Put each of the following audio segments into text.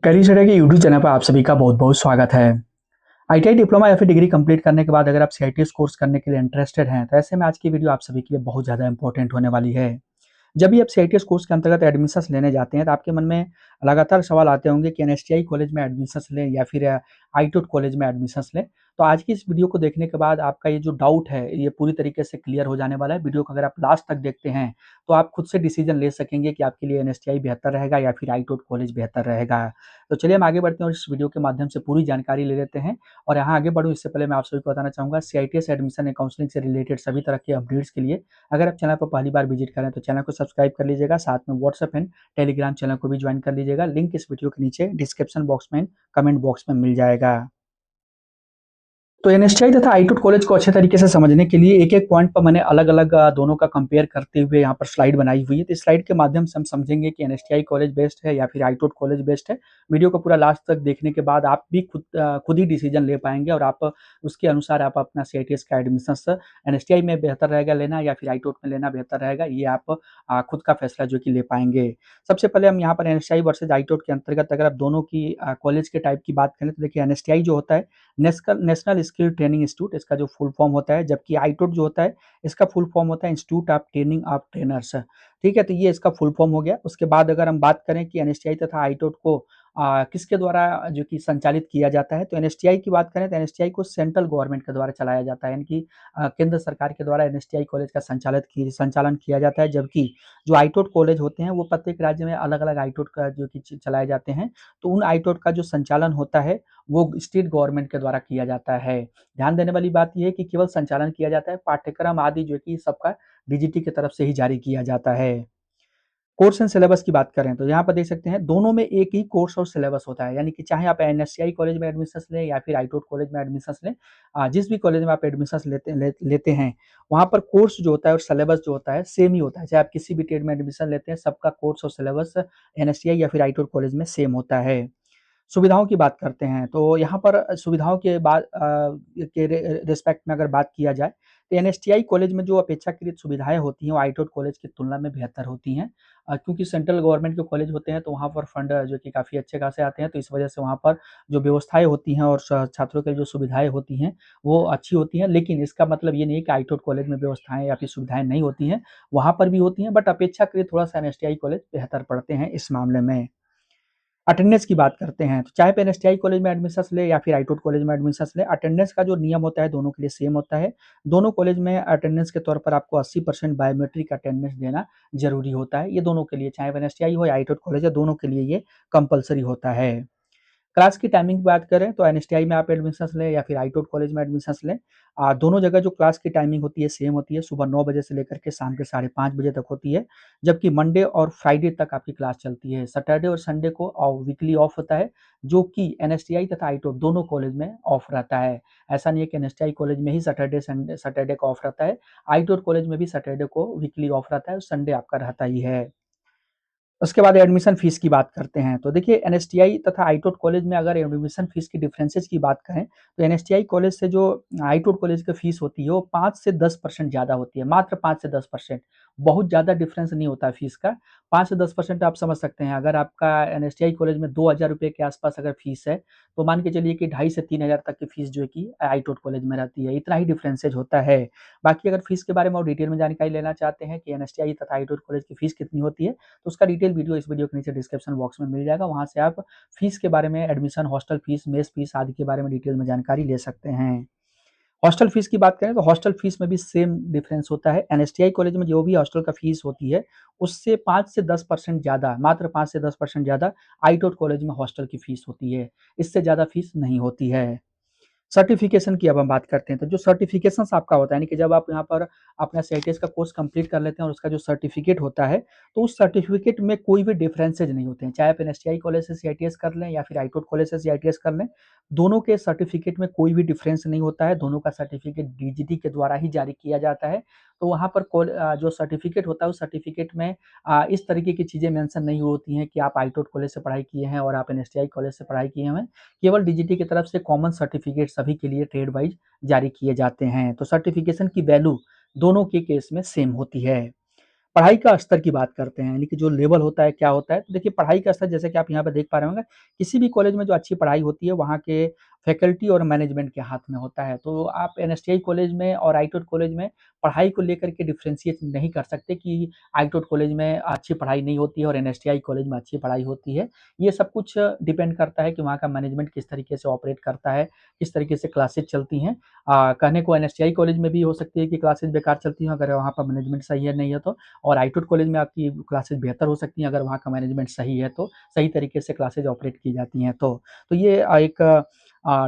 Career set के YouTube channel पर आप सभी का बहुत बहुत स्वागत है। आईटीआई डिप्लोमा या फिर डिग्री कंप्लीट करने के बाद अगर आप सीआईटीएस कोर्स करने के लिए इंटरेस्टेड हैं तो ऐसे में आज की वीडियो आप सभी के लिए बहुत ज़्यादा इंपॉर्टेंट होने वाली है। जब भी आप सीआईटीएस कोर्स के अंतर्गत एडमिशन्स लेने जाते हैं तो आपके मन में लगातार सवाल आते होंगे कि एनएसटीआई कॉलेज में एडमिशन्स लें या फिर आईटोट कॉलेज में एडमिशन्स लें। तो आज की इस वीडियो को देखने के बाद आपका ये जो डाउट है ये पूरी तरीके से क्लियर हो जाने वाला है। वीडियो को अगर आप लास्ट तक देखते हैं तो आप खुद से डिसीजन ले सकेंगे कि आपके लिए एनएसटीआई बेहतर रहेगा या फिर आईटोट कॉलेज बेहतर रहेगा। तो चलिए हम आगे बढ़ते हैं और इस वीडियो के माध्यम से पूरी जानकारी ले लेते हैं। और यहाँ आगे बढ़ूँ इससे पहले मैं आप सभी को बताना चाहूँगा सीआईटीएस एडमिशन एंड काउंसलिंग से रिलेटेड सभी तरह के अपडेट्स के लिए अगर आप चैनल पर पहली बार विजिट करें तो चैनल को सब्सक्राइब कर लीजिएगा, साथ में व्हाट्सएप एंड टेलीग्राम चैनल को भी ज्वाइन कर लीजिएगा। लिंक इस वीडियो के नीचे डिस्क्रिप्शन बॉक्स में कमेंट बॉक्स में मिल जाएगा। तो एनएसटीआई तथा आईटूट कॉलेज को अच्छे तरीके से समझने के लिए एक-एक पॉइंट पर मैंने अलग-अलग दोनों का कंपेयर करते हुए यहाँ पर स्लाइड बनाई हुई है। तो इस स्लाइड के माध्यम से हम समझेंगे कि एनएसटीआई कॉलेज बेस्ट है या फिर आईटूट कॉलेज बेस्ट है। वीडियो को पूरा लास्ट तक देखने के बाद आप भी खुद ही डिसीजन ले पाएंगे और आप उसके अनुसार आप अपना सीआईटीएस का एडमिशन एनएसटीआई में बेहतर रहेगा लेना या फिर आईटूट में लेना बेहतर रहेगा, ये आप खुद का फैसला जो कि ले पाएंगे। सबसे पहले हम यहाँ पर एनएसटीआई वर्सेज आईटूट के अंतर्गत अगर आप दोनों की कॉलेज के टाइप की बात करें तो देखिए एनएसटीआई जो होता है नेशनल स्किल ट्रेनिंग इंस्टीट्यूट, इसका जो फुल फॉर्म होता है, जबकि आईटूट जो होता है इसका फुल फॉर्म होता है institute of training of trainers. ठीक है, तो ये इसका फुल फॉर्म हो गया। उसके बाद अगर हम बात करें कि एनएसटीआई तथा आईटूट को किसके द्वारा जो कि संचालित किया जाता है, तो एनएसटीआई की बात करें तो एनएसटीआई को सेंट्रल गवर्नमेंट के द्वारा चलाया जाता है, यानी कि केंद्र सरकार के द्वारा एनएसटीआई कॉलेज का संचालन किया जाता है। जबकि जो आईटूट कॉलेज होते हैं वो प्रत्येक राज्य में अलग अलग आईटूट का जो कि चलाए जाते हैं, तो उन आईटूट का जो संचालन होता है वो स्टेट गवर्नमेंट के द्वारा किया जाता है। ध्यान देने वाली बात यह है कि केवल संचालन किया जाता है, पाठ्यक्रम आदि जो कि सबका डीजीटी की तरफ से ही जारी किया जाता है। कोर्स एंड सिलेबस की बात करें तो यहाँ पर देख सकते हैं दोनों में एक ही कोर्स और सिलेबस होता है, यानी कि चाहे आप एनएससीआई कॉलेज में एडमिशन लें या फिर आईटूट कॉलेज में एडमिशन लें, जिस भी कॉलेज में आप एडमिशन लेते हैं वहाँ पर कोर्स जो होता है और सिलेबस जो होता है सेम ही होता है। चाहे आप किसी भी ट्रेड में एडमिशन लेते हैं, सबका कोर्स और सिलेबस एनएससीआई या फिर आईटूट कॉलेज में सेम होता है। सुविधाओं की बात करते हैं तो यहाँ पर सुविधाओं के बाद के रिस्पेक्ट में अगर बात किया जाए तो एनएसटीआई कॉलेज में जो अपेक्षाकृत सुविधाएं होती हैं वो आईटोट कॉलेज की तुलना में बेहतर होती हैं, क्योंकि सेंट्रल गवर्नमेंट के कॉलेज होते हैं तो वहाँ पर फंड जो कि काफ़ी अच्छे खासे आते हैं, तो इस वजह से वहाँ पर जो व्यवस्थाएं होती हैं और छात्रों के लिए जो सुविधाएं होती हैं वो अच्छी होती हैं। लेकिन इसका मतलब ये नहीं कि आईटोट कॉलेज में व्यवस्थाएं या फिर सुविधाएं नहीं होती हैं, वहाँ पर भी होती हैं, बट अपेक्षाकृत थोड़ा सा एनएसटीआई कॉलेज बेहतर पड़ते हैं इस मामले में। अटेंडेंस की बात करते हैं तो चाहे आप एनएसटीआई कॉलेज में एडमिशन ले या फिर आईटूट कॉलेज में एडमिशन ले, अटेंडेंस का जो नियम होता है दोनों के लिए सेम होता है। दोनों कॉलेज में अटेंडेंस के तौर पर आपको 80% बायोमेट्रिक अटेंडेंस देना जरूरी होता है। ये दोनों के लिए, चाहे एनएसटीआई हो या आईटूट कॉलेज है, दोनों के लिए ये कंपलसरी होता है। क्लास की टाइमिंग की बात करें तो एनएसटीआई में आप एडमिशन लें या फिर आईटूट कॉलेज में एडमिशन लें, दोनों जगह जो क्लास की टाइमिंग होती है सेम होती है, सुबह 9 बजे से लेकर के शाम के 5:30 बजे तक होती है। जबकि मंडे और फ्राइडे तक आपकी क्लास चलती है। सैटरडे और संडे को वीकली ऑफ होता है, जो कि एनएसटीआई तथा आईटूट दोनों कॉलेज में ऑफ रहता है। ऐसा नहीं है कि एनएसटीआई कॉलेज में ही सैटरडे को ऑफ रहता है, आईटूट कॉलेज में भी सैटरडे को वीकली ऑफ रहता है और संडे आपका रहता ही है। उसके बाद एडमिशन फीस की बात करते हैं तो देखिए एनएसटीआई तथा आईटूट कॉलेज में अगर एडमिशन फीस की डिफरेंसेस की बात करें तो एनएसटीआई कॉलेज से जो आईटूट कॉलेज की फीस होती है वो 5 से 10% ज़्यादा होती है, मात्र 5 से 10%। बहुत ज़्यादा डिफरेंस नहीं होता है फीस का। 5 से 10% आप समझ सकते हैं। अगर आपका एनएसटीआई कॉलेज में 2,000 रुपये के आसपास अगर फीस है तो मान के चलिए कि 2,500 से 3,000 तक की फीस जो है कि आईटूट कॉलेज में रहती है। इतना ही डिफरेंसेज होता है। बाकी अगर फीस के बारे में और डिटेल में जानकारी लेना चाहते हैं कि एनएसटीआई तथा आईटूट कॉलेज की फीस कितनी होती है तो उसका डिटेल वीडियो इस वीडियो के नीचे डिस्क्रिप्शन बॉक्स में मिल जाएगा। वहाँ से आप फीस के बारे में, admission, hostel fees, mess fees आदि के बारे में डिटेल में जानकारी ले सकते हैं। हॉस्टल फीस की बात करें तो हॉस्टल फीस में भी सेम डिफरेंस होता है। एनएसटीआई कॉलेज में जो भी हॉस्टल का फीस होती है उससे 5 से 10% ज़्यादा, मात्र 5 से 10% ज़्यादा आईटोट कॉलेज में हॉस्टल की फीस होती है। इससे ज़्यादा फीस नहीं होती है। सर्टिफिकेशन की अब हम बात करते हैं तो जो सर्टिफिकेशन आपका होता है, यानी कि जब आप यहाँ पर अपना सीआईटीएस का कोर्स कंप्लीट कर लेते हैं और उसका जो सर्टिफिकेट होता है तो उस सर्टिफिकेट में कोई भी डिफरेंसेज नहीं होते हैं। चाहे आप एनएसटीआई कॉलेज से सीआईटीएस कर लें या फिर आईटूट कॉलेज से सीआईटीएस कर लें, दोनों के सर्टिफिकेट में कोई भी डिफरेंस नहीं होता है। दोनों का सर्टिफिकेट डीजीटी के द्वारा ही जारी किया जाता है। तो वहाँ पर जो सर्टिफिकेट होता है उस सर्टिफिकेट में इस तरीके की चीज़ें मेंशन नहीं होती हैं कि आप आईटूट कॉलेज से पढ़ाई किए हैं और आप एनएसटीआई कॉलेज से पढ़ाई किए हैं। केवल डीजीटी की तरफ से कॉमन सर्टिफिकेट सभी के लिए ट्रेड वाइज जारी किए जाते हैं। तो सर्टिफिकेशन की वैल्यू दोनों के केस में सेम होती है। पढ़ाई का स्तर की बात करते हैं, यानी कि जो लेवल होता है, क्या होता है? तो देखिए पढ़ाई का स्तर जैसे कि आप यहाँ पे देख पा रहे होंगे, किसी भी कॉलेज में जो अच्छी पढ़ाई होती है, वहाँ के फैकल्टी और मैनेजमेंट के हाथ में होता है। तो आप एनएसटीआई कॉलेज में और आईटोट कॉलेज में पढ़ाई को लेकर के डिफरेंशिएट नहीं कर सकते कि आईटोट कॉलेज में अच्छी पढ़ाई नहीं होती है और एनएसटीआई कॉलेज में अच्छी पढ़ाई होती है। ये सब कुछ डिपेंड करता है कि वहाँ का मैनेजमेंट किस तरीके से ऑपरेट करता है, किस तरीके से क्लासेस चलती हैं। कहने को एनएसटीआई कॉलेज में भी हो सकती है कि क्लासेस बेकार चलती हों, अगर वहाँ पर मैनेजमेंट सही है, नहीं है तो। और आईटोट कॉलेज में आपकी क्लासेस बेहतर हो सकती हैं, अगर वहाँ का मैनेजमेंट सही है तो, सही तरीके से क्लासेस ऑपरेट की जाती हैं तो। तो ये एक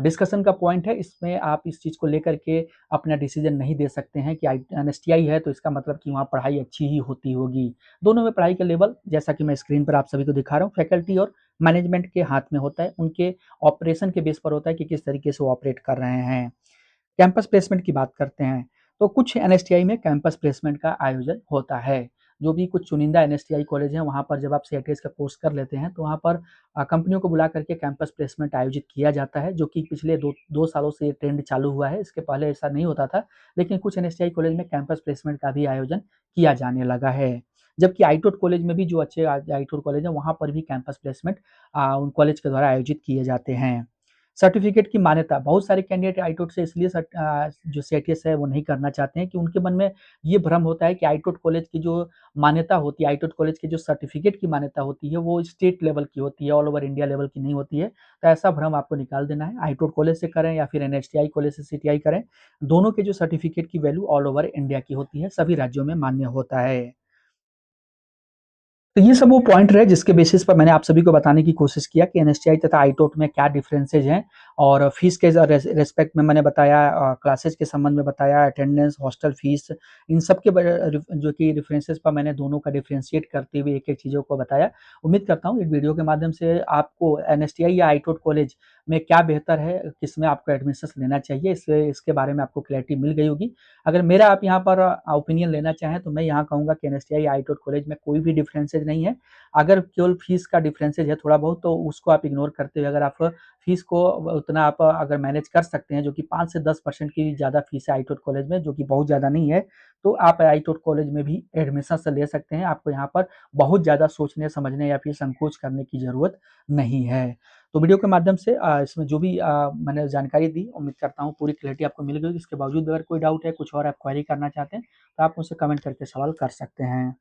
डिस्कशन का पॉइंट है, इसमें आप इस चीज़ को लेकर के अपना डिसीजन नहीं दे सकते हैं कि एनएसटीआई है तो इसका मतलब कि वहाँ पढ़ाई अच्छी ही होती होगी। दोनों में पढ़ाई का लेवल, जैसा कि मैं स्क्रीन पर आप सभी को दिखा रहा हूँ, फैकल्टी और मैनेजमेंट के हाथ में होता है, उनके ऑपरेशन के बेस पर होता है कि किस तरीके से वो ऑपरेट कर रहे हैं। कैंपस प्लेसमेंट की बात करते हैं, तो कुछ एनएसटीआई में कैंपस प्लेसमेंट का आयोजन होता है। जो भी कुछ चुनिंदा एनएसटीआई कॉलेज हैं, वहाँ पर जब आप सीआईटीएस का कोर्स कर लेते हैं, तो वहाँ पर कंपनियों को बुला करके कैंपस प्लेसमेंट आयोजित किया जाता है, जो कि पिछले 2 सालों से ये ट्रेंड चालू हुआ है। इसके पहले ऐसा नहीं होता था, लेकिन कुछ एनएसटीआई कॉलेज में कैंपस प्लेसमेंट का भी आयोजन किया जाने लगा है। जबकि आईटोट कॉलेज में भी जो अच्छे आईटोट कॉलेज हैं, वहाँ पर भी कैंपस प्लेसमेंट उन कॉलेज के द्वारा आयोजित किए जाते हैं। सर्टिफिकेट की मान्यता, बहुत सारे कैंडिडेट आईटोट से इसलिए जो सीटीएस है वो नहीं करना चाहते हैं कि उनके मन में ये भ्रम होता है कि आईटोट कॉलेज की जो मान्यता होती है, आईटोट कॉलेज की जो सर्टिफिकेट की मान्यता होती है, वो स्टेट लेवल की होती है, ऑल ओवर इंडिया लेवल की नहीं होती है। तो ऐसा भ्रम आपको निकाल देना है। आईटोट कॉलेज से करें या फिर एनएसटीआई कॉलेज से सीटीआई करें, दोनों के जो सर्टिफिकेट की वैल्यू ऑल ओवर इंडिया की होती है, सभी राज्यों में मान्य होता है। तो ये सब वो पॉइंट रहे जिसके बेसिस पर मैंने आप सभी को बताने की कोशिश किया कि एनएसटीआई तथा आईटोट में क्या डिफरेंसेज हैं, और फीस के रेस्पेक्ट में मैंने बताया, क्लासेस के संबंध में बताया, अटेंडेंस, हॉस्टल फीस, इन सब के जो कि डिफरेंसेस पर मैंने दोनों का डिफरेंशिएट करते हुए एक-एक चीज़ों को बताया। उम्मीद करता हूँ इस वीडियो के माध्यम से आपको एनएसटीआई या आईटोट कॉलेज में क्या बेहतर है, किसमें आपको एडमिशन्स लेना चाहिए, इसके बारे में आपको क्लैरिटी मिल गई होगी। अगर मेरा आप यहाँ पर ओपिनियन लेना चाहें, तो मैं यहाँ कहूँगा कि एनएसटीआई आईटोट कॉलेज में कोई भी डिफरेंसेज नहीं है। अगर केवल फीस का डिफरेंसेज है थोड़ा बहुत, तो उसको आप इग्नोर करते हुए, अगर आप फीस को उतना आप अगर मैनेज कर सकते हैं, जो कि 5 से 10% की ज़्यादा फीस है आईटोट कॉलेज में, जो कि बहुत ज़्यादा नहीं है, तो आप आईटोट कॉलेज में भी एडमिशन ले सकते हैं। आपको यहाँ पर बहुत ज़्यादा सोचने, समझने या फिर संकोच करने की ज़रूरत नहीं है। तो वीडियो के माध्यम से इसमें जो भी मैंने जानकारी दी, उम्मीद करता हूँ पूरी क्लैरिटी आपको मिल गई होगी। इसके बावजूद अगर कोई डाउट है, कुछ और आप क्वेरी करना चाहते हैं, तो आप मुझसे कमेंट करके सवाल कर सकते हैं।